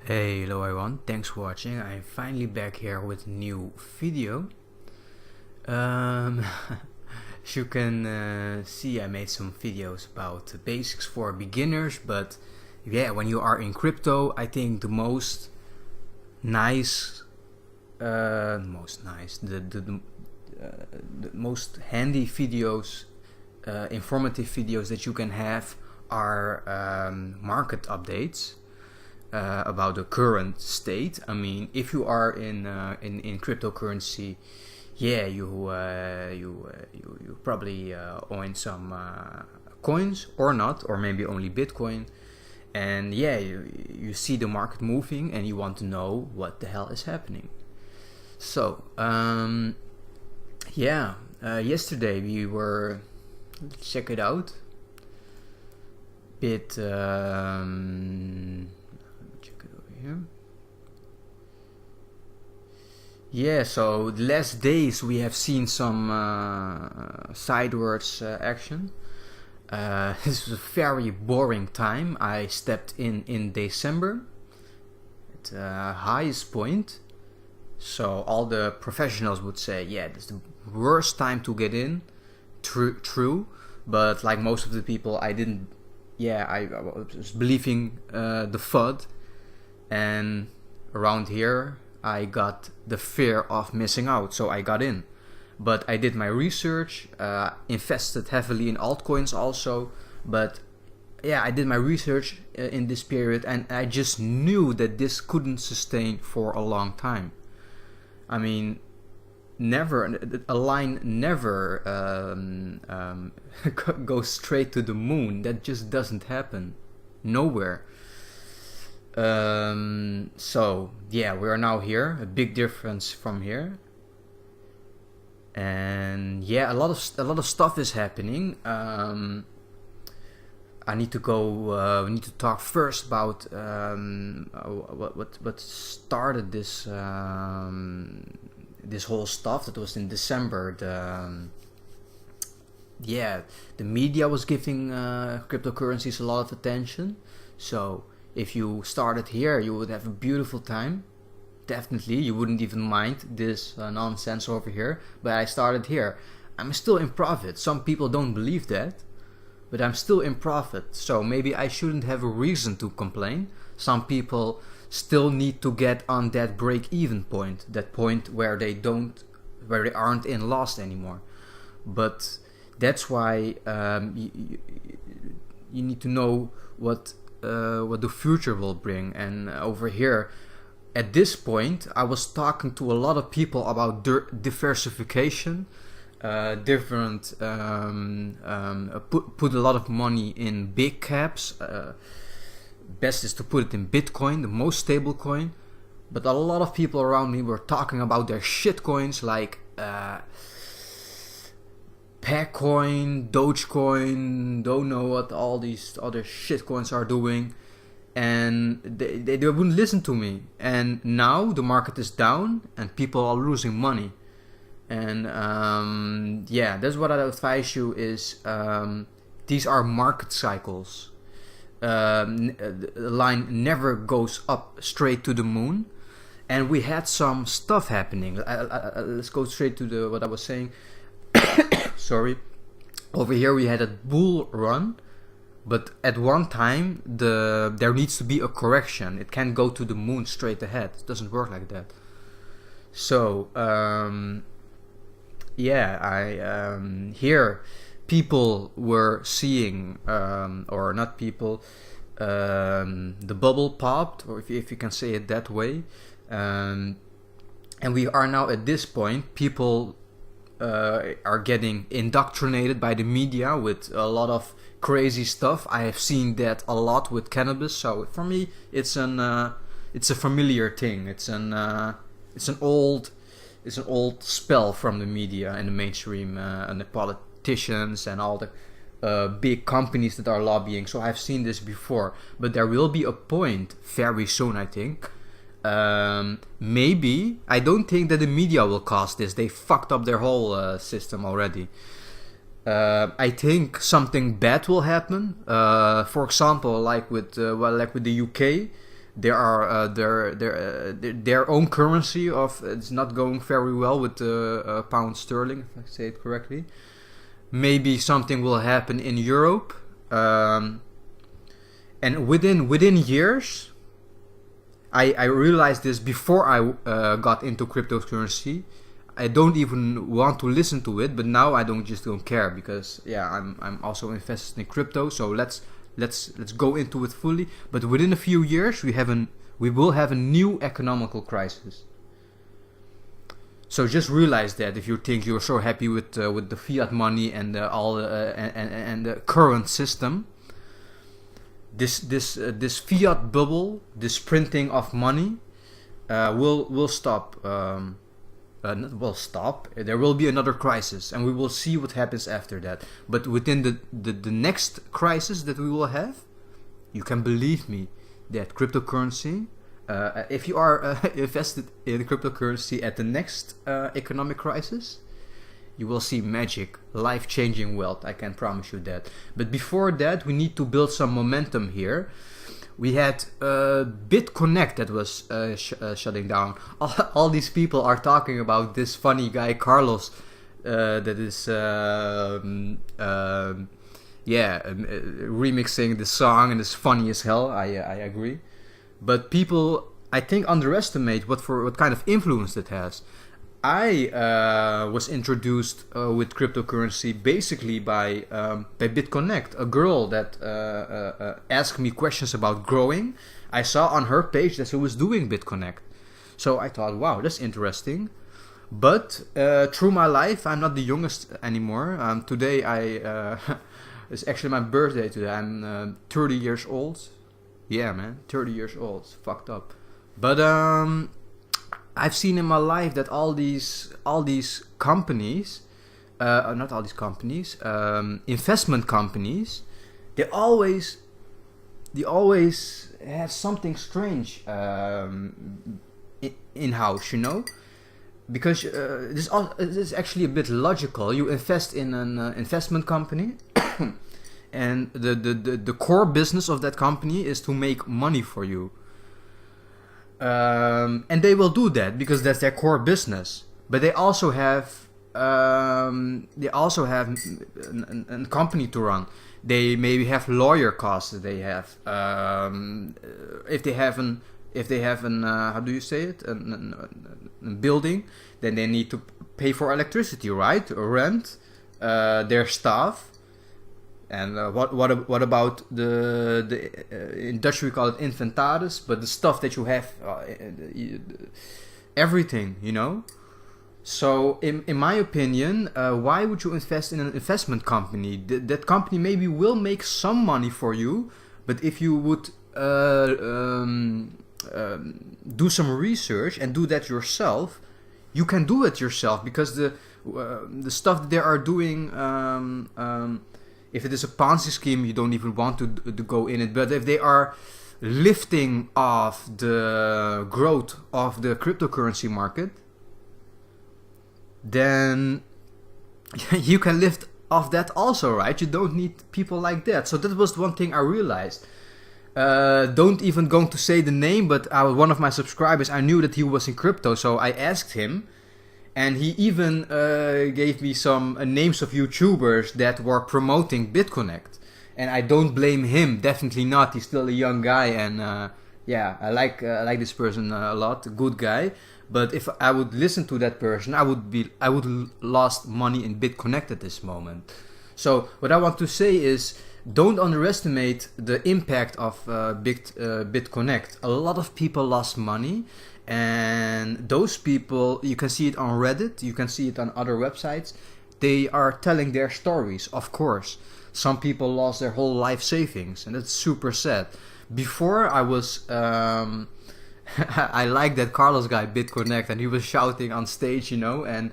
Hey, hello everyone, thanks for watching. I'm finally back here with a new video. Um, as you can see, I made some videos about the basics for beginners, but yeah, when you are in crypto, I think the most nice, the most handy videos, informative videos that you can have are market updates. About the current state. I mean, if you are in cryptocurrency, yeah, you probably own some coins or not, or maybe only Bitcoin, and yeah, you see the market moving, and you want to know what the hell is happening. So yesterday we were, let's check it out. Here. Yeah, so the last days we have seen some sidewards action. This was a very boring time. I stepped in December at the highest point. So all the professionals would say, yeah, this is the worst time to get in. True, but like most of the people, I didn't. Yeah, I was believing the FUD. And around here I got the fear of missing out, so I got in. But I did my research, invested heavily in altcoins also, but yeah, I did my research in this period, and I just knew that this couldn't sustain for a long time. I mean, a line never goes straight to the moon. That just doesn't happen nowhere. So yeah, we are now here, a big difference from here, and yeah, a lot of stuff is happening. I need to go. We need to talk first about what started this this whole stuff. That was in December. The media was giving cryptocurrencies a lot of attention. So if you started here, you would have a beautiful time. Definitely, you wouldn't even mind this nonsense over here. But I started here. I'm still in profit. Some people don't believe that, but I'm still in profit. So maybe I shouldn't have a reason to complain. Some people still need to get on that break-even point, that point where they aren't in loss anymore. But that's why you need to know what the future will bring. And over here, at this point, I was talking to a lot of people about diversification, put a lot of money in big caps. Best is to put it in Bitcoin, the most stable coin. But a lot of people around me were talking about their shit coins like Packcoin, Dogecoin, don't know what all these other shitcoins are doing, and they wouldn't listen to me. And now the market is down and people are losing money. And yeah, that's what I advise you is these are market cycles. The line never goes up straight to the moon, and we had some stuff happening. Let's go straight to what I was saying. Sorry. Over here we had a bull run, but at one time there needs to be a correction. It can't go to the moon straight ahead. It doesn't work like that. So here people were seeing, or not people, the bubble popped, or if you can say it that way, and we are now at this point. People are getting indoctrinated by the media with a lot of crazy stuff. I have seen that a lot with cannabis. So for me, it's a familiar thing. It's an old spell from the media and the mainstream and the politicians and all the big companies that are lobbying. So I've seen this before, but there will be a point very soon, I think. Maybe, I don't think that the media will cause this. They fucked up their whole system already. I think something bad will happen. For example, like with the UK, their own currency of it's not going very well with the pound sterling, if I say it correctly. Maybe something will happen in Europe, and within years, I realized this before I got into cryptocurrency. I don't even want to listen to it, but now I don't care, because I'm also invested in crypto. So let's go into it fully. But within a few years, we will have a new economical crisis. So just realize that if you think you're so happy with the fiat money and and the current system, this fiat bubble, this printing of money, will stop. Will stop. There will be another crisis, and we will see what happens after that. But within the next crisis that we will have, you can believe me that cryptocurrency, if you are invested in cryptocurrency at the next economic crisis, you will see magic, life-changing wealth. I can promise you that. But before that, we need to build some momentum here. We had BitConnect that was shutting down. All these people are talking about this funny guy Carlos, that is remixing the song, and it's funny as hell. I agree, but people, I think, underestimate what kind of influence it has. I was introduced with cryptocurrency basically by BitConnect, a girl that asked me questions about growing. I saw on her page that she was doing BitConnect, so I thought, wow, that's interesting. But through my life, I'm not the youngest anymore. Today, it's actually my birthday today. I'm 30 years old. Yeah, man, 30 years old. It's fucked up. But I've seen in my life that all these companies, not all these companies, investment companies, they always have something strange in house, you know, because this is actually a bit logical. You invest in an investment company, and the core business of that company is to make money for you. And they will do that because that's their core business. But they also have a company to run. They maybe have lawyer costs that they have. If they have an how do you say it, a building, then they need to pay for electricity, right? Or rent, their staff. And what about the in Dutch we call it inventaris, but the stuff that you have, everything, you know. So in my opinion, why would you invest in an investment company? That company maybe will make some money for you, but if you would do some research and do that yourself, you can do it yourself, because the stuff that they are doing. If it is a Ponzi scheme, you don't even want to go in it. But if they are lifting off the growth of the cryptocurrency market, then you can lift off that also, right? You don't need people like that. So that was one thing I realized. Don't even going to say the name, but one of my subscribers, I knew that he was in crypto, so I asked him. And he even gave me some names of YouTubers that were promoting BitConnect. And I don't blame him, definitely not. He's still a young guy, and I like this person a lot, a good guy. But if I would listen to that person, I would lost money in BitConnect at this moment. So what I want to say is, don't underestimate the impact of BitConnect. A lot of people lost money. And those people, you can see it on Reddit, you can see it on other websites. They are telling their stories, of course. Some people lost their whole life savings, and that's super sad. Before I was, I like that Carlos guy, BitConnect, and he was shouting on stage, you know, and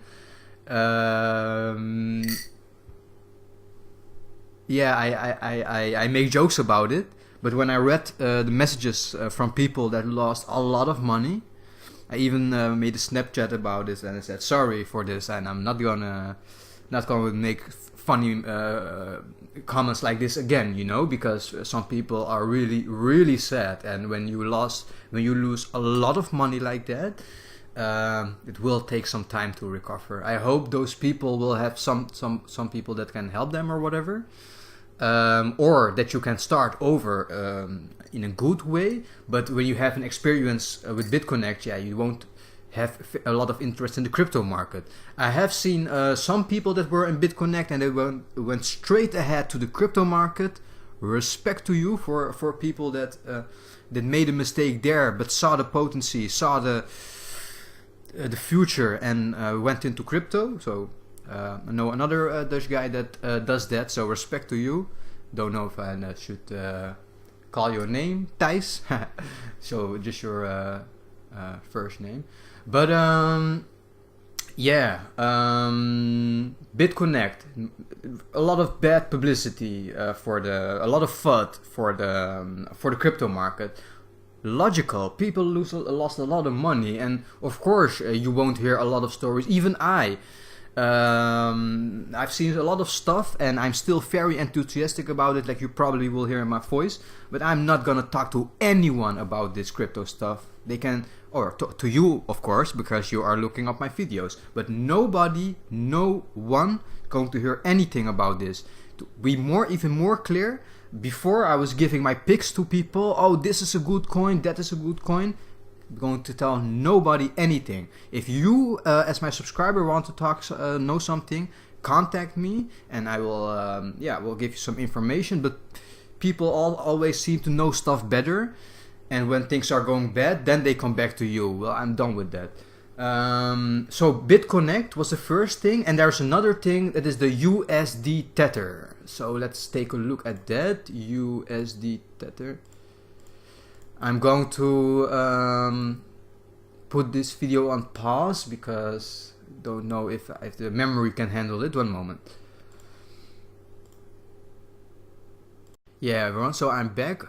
I make jokes about it. But when I read the messages from people that lost a lot of money, I even made a Snapchat about this, and I said sorry for this, and I'm not gonna make funny comments like this again, you know, because some people are really, really sad, and when you lose a lot of money like that, it will take some time to recover. I hope those people will have some people that can help them or whatever, or that you can start over in a good way. But when you have an experience with BitConnect, yeah, you won't have a lot of interest in the crypto market. I have seen some people that were in BitConnect and they went straight ahead to the crypto market. Respect to you for people that made a mistake there, but saw the potency, saw the future, and went into crypto. So I know another Dutch guy that does that. So respect to you. Don't know if I should call your name, Thijs. So just your first name. But yeah, BitConnect, a lot of bad publicity a lot of FUD for the crypto market. Logical, people lost a lot of money, and of course you won't hear a lot of stories. Even I've seen a lot of stuff, and I'm still very enthusiastic about it, like you probably will hear in my voice. But I'm not gonna talk to anyone about this crypto stuff. They can, or to you, of course, because you are looking up my videos. But no one going to hear anything about this. To be even more clear, before I was giving my picks to people, oh, this is a good coin, that is a good coin, I'm going to tell nobody anything. If you, as my subscriber, want to know something, contact me, and I will, will give you some information. But people always seem to know stuff better, and when things are going bad, then they come back to you. Well, I'm done with that. So BitConnect was the first thing, and there's another thing that is the USD Tether. So let's take a look at that. USD Tether. I'm going to put this video on pause because I don't know if the memory can handle it. One moment. Yeah, everyone, so I'm back.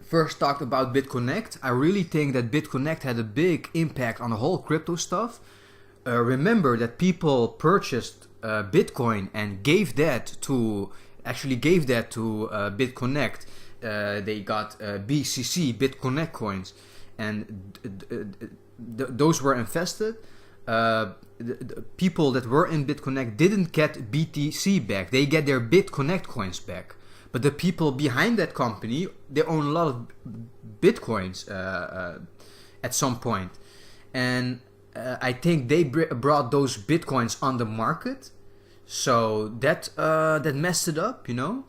First talked about BitConnect. I really think that BitConnect had a big impact on the whole crypto stuff. Remember that people purchased Bitcoin and gave that to BitConnect. They got BCC, BitConnect coins, and those were invested. The people that were in BitConnect didn't get BTC back. They get their BitConnect coins back. But the people behind that company, they own a lot of Bitcoins at some point. And I think they brought those Bitcoins on the market. So that messed it up, you know.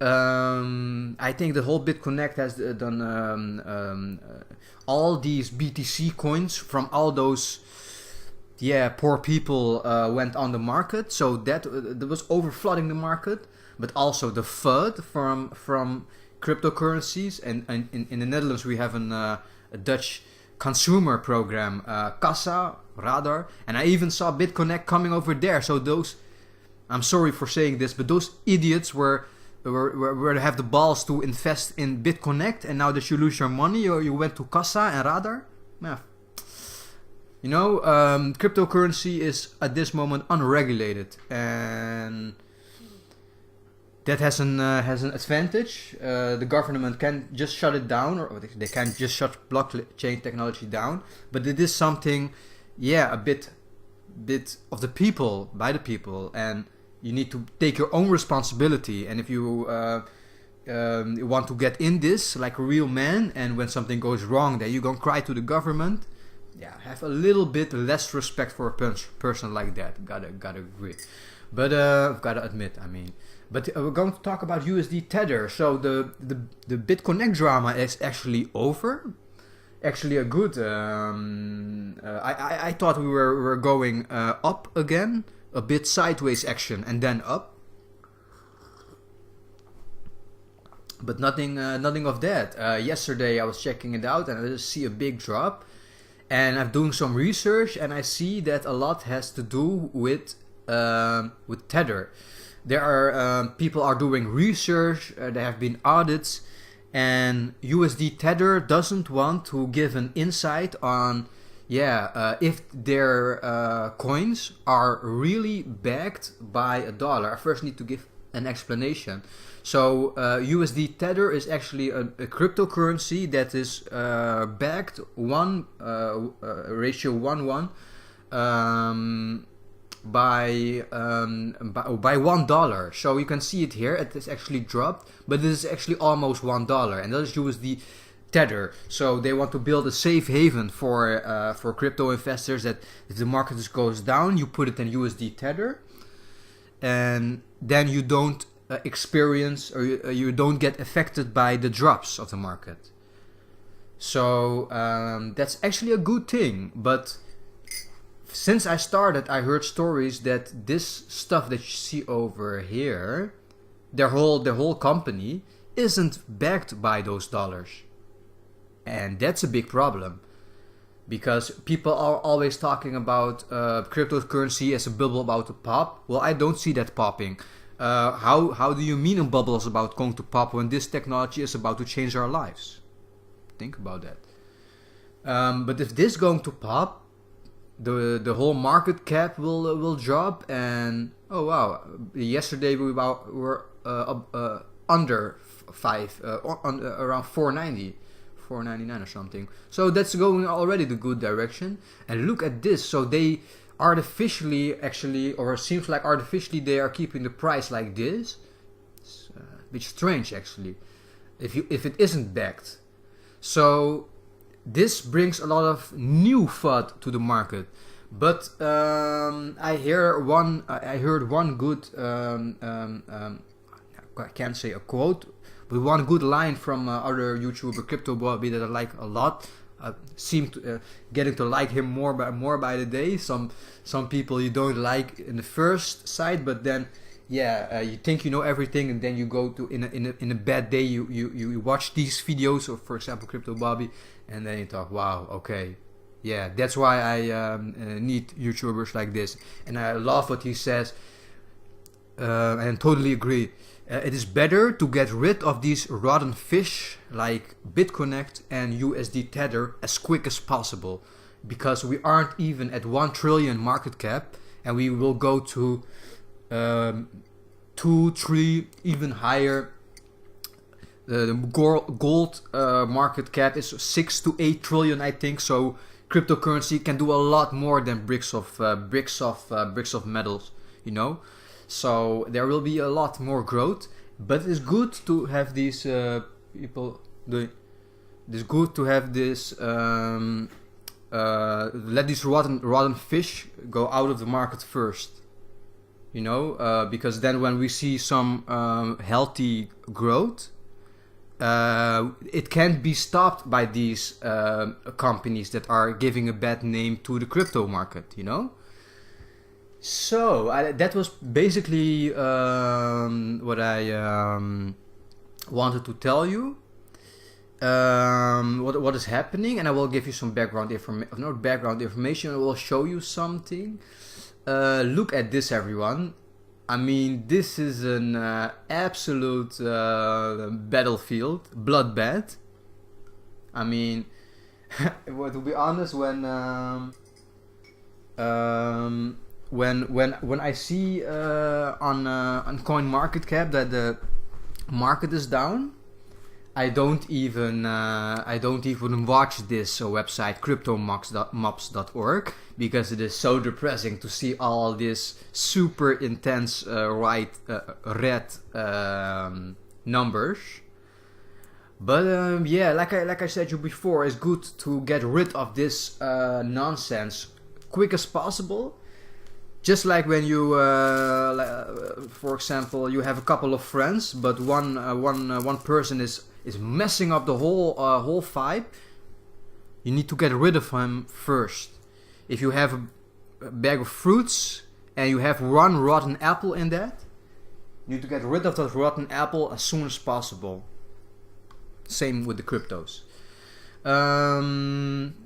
I think the whole BitConnect has done all these BTC coins from all those poor people went on the market. So that was overflooding the market. But also the FUD from cryptocurrencies, and in the Netherlands we have a Dutch consumer program, Kassa, Radar, and I even saw BitConnect coming over there. So those, I'm sorry for saying this, but those idiots were have the balls to invest in BitConnect, and now that you lose your money, you went to Kassa and Radar. Yeah. You know, cryptocurrency is at this moment unregulated, and that has an advantage. The government can just shut it down, or they can just shut blockchain technology down. But it is something, a bit of the people, by the people, and you need to take your own responsibility. And if you want to get in this like a real man, and when something goes wrong, then you gonna cry to the government. Yeah, have a little bit less respect for a person like that. Gotta agree. But I've gotta admit, I mean. But we're going to talk about USD Tether. So the BitConnect drama is actually over. Actually a good. I thought we were going up again, a bit sideways action and then up. But nothing of that. Yesterday I was checking it out and I just see a big drop. And I'm doing some research and I see that a lot has to do with Tether. There are people are doing research. There have been audits, and USD Tether doesn't want to give an insight on if their coins are really backed by a dollar. I first need to give an explanation. So USD Tether is actually a cryptocurrency that is backed ratio 1:1 by $1. So you can see it here. It is actually dropped, but this is actually almost $1, and that is USD Tether. So they want to build a safe haven for crypto investors, that if the market just goes down, you put it in USD Tether, and then you don't experience, or you don't get affected by the drops of the market. So that's actually a good thing. But since I started, I heard stories that this stuff that you see over here, their whole company isn't backed by those dollars. And that's a big problem, because people are always talking about cryptocurrency as a bubble about to pop. Well, I don't see that popping. How do you mean a bubble is about going to pop when this technology is about to change our lives? Think about that. But if this is going to pop, the whole market cap will drop, and oh wow, yesterday we were under 5, around 490. 499 or something. So that's going already the good direction. And look at this. So they artificially, actually, or it seems like artificially, they are keeping the price like this. It's a bit strange, actually, if it isn't backed. So this brings a lot of new FUD to the market. But I heard one good I can't say a quote, but one good line from other YouTuber Crypto Bobby that I like a lot. Seem to getting to like him more by the day. Some people you don't like in the first sight, but then you think you know everything, and then you go to in a bad day you watch these videos of, for example, Crypto Bobby, and then you talk, wow, okay, yeah, that's why I need YouTubers like this. And I love what he says, and totally agree. It is better to get rid of these rotten fish like BitConnect and USD Tether as quick as possible, because we aren't even at 1 trillion market cap, and we will go to 2, 3, even higher. The gold market cap is 6 to 8 trillion, I think. So cryptocurrency can do a lot more than bricks of metals, you know. So there will be a lot more growth, but it's good to have these people doing. It's good to have this. Let these rotten fish go out of the market first, you know, because then when we see some healthy growth, it can't be stopped by these companies that are giving a bad name to the crypto market, you know. So that was basically what I wanted to tell you. What is happening, and I will give you some background information. I will show you something. Look at this, everyone. I mean, this is an absolute battlefield, bloodbath. I mean, to be honest, when I see on CoinMarketCap that the market is down, I don't even watch this website cryptomobs.org, because it is so depressing to see all this super intense red numbers. But like I said you before, it's good to get rid of this nonsense quick as possible. Just like when you, for example, you have a couple of friends, but one person is messing up the whole vibe. You need to get rid of him first. If you have a bag of fruits and you have one rotten apple in that, you need to get rid of that rotten apple as soon as possible. Same with the cryptos. I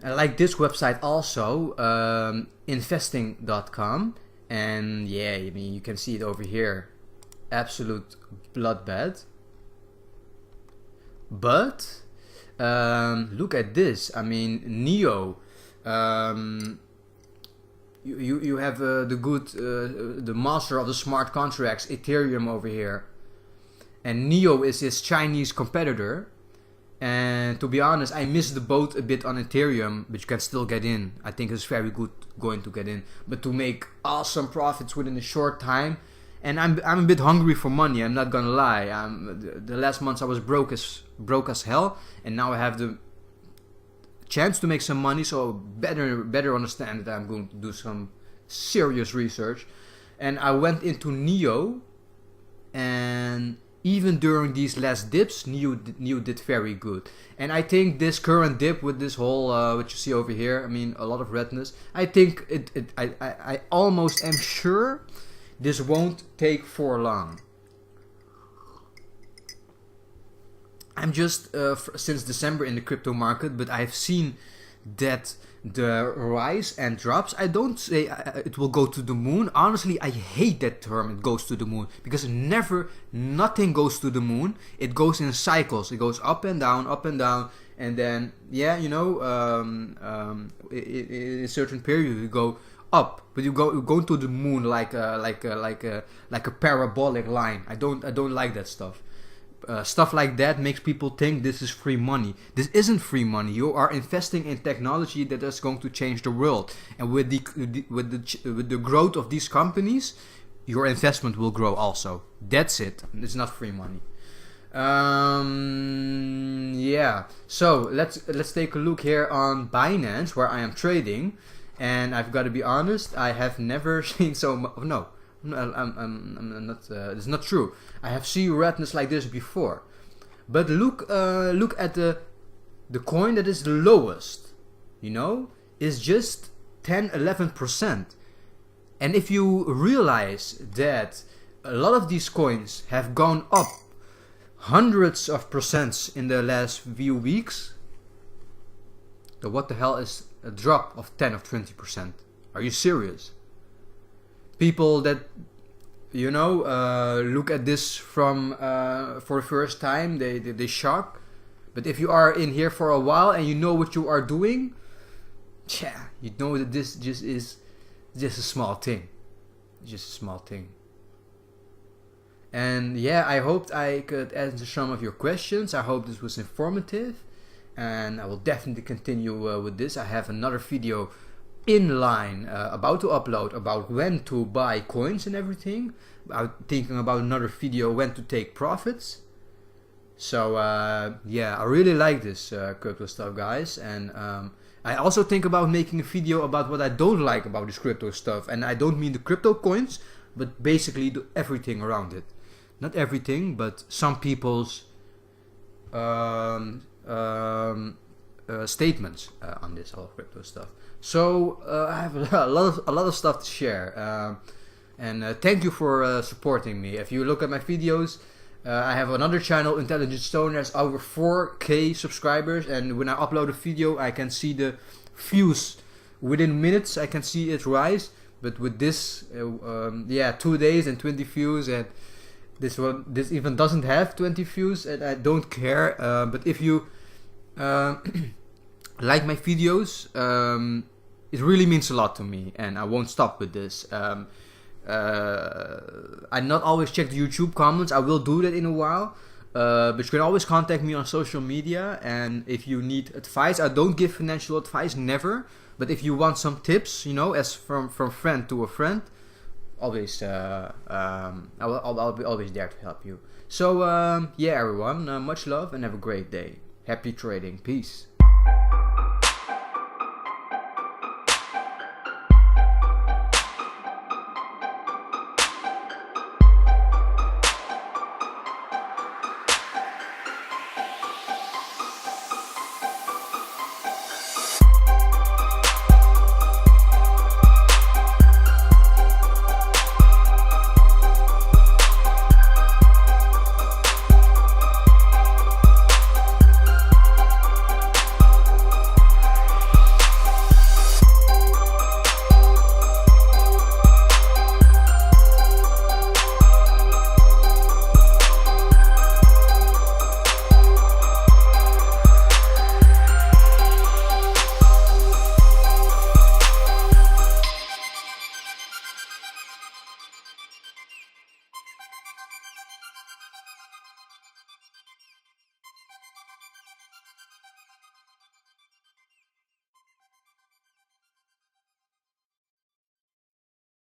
like this website also, investing.com. And yeah, I mean, you can see it over here. Absolute bloodbath. But look at this. I mean, NEO. You have the good, the master of the smart contracts, Ethereum over here, and NEO is his Chinese competitor. And to be honest, I missed the boat a bit on Ethereum, but you can still get in. I think it's very good going to get in, but to make awesome profits within a short time. And I'm a bit hungry for money. I'm not gonna lie. The last months I was broke as hell, and now I have the chance to make some money. So better understand that I'm going to do some serious research. And I went into NEO, and even during these last dips, NEO did very good. And I think this current dip with this whole what you see over here, I mean a lot of redness, I think I almost am sure this won't take for long. I'm just since December in the crypto market, but I've seen that the rise and drops, I don't say it will go to the moon. Honestly, I hate that term, it goes to the moon, because nothing goes to the moon. It goes in cycles. It goes up and down, and then, yeah, you know, in a certain period you go up, but you go to the moon like a parabolic line. I don't like that stuff. Stuff like that makes people think this is free money. This isn't free money. You are investing in technology that is going to change the world, and with the growth of these companies, your investment will grow also. That's it. It's not free money. Yeah. So let's take a look here on Binance, where I am trading, and I've got to be honest, I have never seen so much. No. I'm not. It's not true. I have seen redness like this before, but look at the coin that is the lowest. You know, is just 10-11%. And if you realize that a lot of these coins have gone up hundreds of percents in the last few weeks, then what the hell is a drop of 10 or 20%? Are you serious? People that, you know, look at this from for the first time, they shock. But if you are in here for a while and you know what you are doing, yeah, you know that this just is just a small thing. Just a small thing. And yeah, I hoped I could answer some of your questions. I hope this was informative, and I will definitely continue with this. I have another video in line about to upload about when to buy coins and everything. I'm thinking about another video when to take profits. So yeah, I really like this crypto stuff, guys, and I also think about making a video about what I don't like about this crypto stuff, and I don't mean the crypto coins, but basically everything around it. Not everything, but some people's statements on this whole crypto stuff. So I have a lot of stuff to share, and thank you for supporting me. If you look at my videos, I have another channel, Intelligent Stoner, has over 4K subscribers, and when I upload a video, I can see the views within minutes. I can see it rise. But with this, yeah, 2 days and 20 views, and this even doesn't have 20 views, and I don't care. But if you like my videos, it really means a lot to me, and I won't stop with this. I not always check the YouTube comments. I will do that in a while, but you can always contact me on social media. And if you need advice, I don't give financial advice, never. But if you want some tips, you know, as from friend to a friend, always I'll be always there to help you. So yeah, everyone, much love and have a great day. Happy trading. Peace.